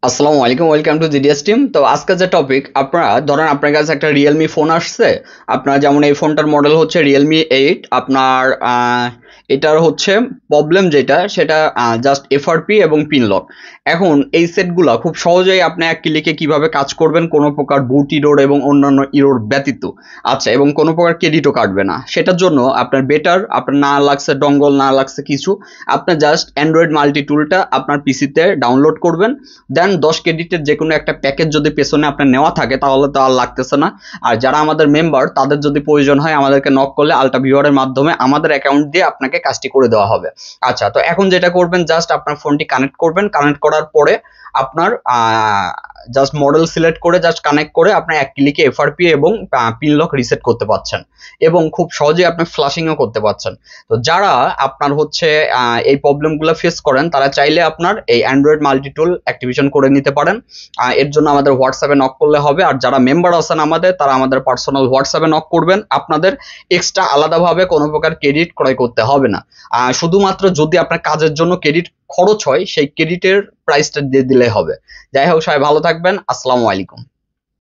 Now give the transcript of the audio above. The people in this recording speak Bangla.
আসসালামু আলাইকুম, ওয়েলকাম টু জিডিএস টিম। তো আজকে যে টপিক, আপনারা ধরেন আপনার কাছে একটা রিয়েলমি ফোন আসছে। আপনার যেমন এই ফোনটার মডেল হচ্ছে রিয়েলমি 8। আপনার এটার হচ্ছে প্রবলেম যেটা সেটা জাস্ট এফআরপি এবং পিন লক। এখন এই সেটগুলো খুব সহজেই আপনি এক ক্লিকে কিভাবে কাজ করবেন, কোনো প্রকার বুট ইরোর এবং অন্যান্য ইরোর ব্যতীত। আচ্ছা, এবং কোনো প্রকার ক্রেডিটও কাটবে না। সেটার জন্য আপনার বেটার, আপনার না লাগছে ডঙ্গল, না লাগছে কিছু, আপনার জাস্ট অ্যান্ড্রয়েড মাল্টি টুলটা আপনার পিসিতে ডাউনলোড করবেন। দেন 10 ক্রেডিটের যে কোনো একটা প্যাকেজ যদি পেছনে আপনার নেওয়া থাকে তাহলে তো আর লাগতেছে না। আর যারা আমাদের মেম্বার তাদের যদি প্রয়োজন হয় আমাদেরকে নক করলে আলটা ভিউয়ারের মাধ্যমে আমাদের অ্যাকাউন্ট দিয়ে আপনাকে কাজটি করে দেওয়া হবে। আচ্ছা, তো এখন যেটা করবেন, জাস্ট আপনার ফোনটি কানেক্ট করবেন। কানেক্ট করার পরে আপনার জাস্ট মডেল সিলেক্ট করে জাস্ট কানেক্ট করে আপনার এক ক্লিকে এফআরপি এবং পিন লক রিসেট করতে পারছেন, এবং খুব সহজেই আপনি ফ্লাশিংও করতে পারছেন। তো যারা আপনার হচ্ছে এই প্রবলেমগুলো ফেস করেন তারা চাইলে আপনার এই অ্যান্ড্রয়েড মাল্টি টুল অ্যাক্টিভেশন করে নিতে পারেন। এর জন্য আমাদের হোয়াটসঅ্যাপে নক করলে হবে। আর যারা মেম্বার আছেন আমাদের, তারা আমাদের পার্সোনাল হোয়াটসঅ্যাপে নক করবেন। আপনাদের এক্সট্রা আলাদাভাবে কোনো প্রকার ক্রেডিট ক্রয় করতে হবে না। শুধুমাত্র যদি আপনার কাজের জন্য ক্রেডিট খরচ হয় সেই ক্রেডিটের প্রাইসটা দিয়ে দিলে হবে। যাই হোক, সবাই ভালো থাকবেন। আসসালামু আলাইকুম।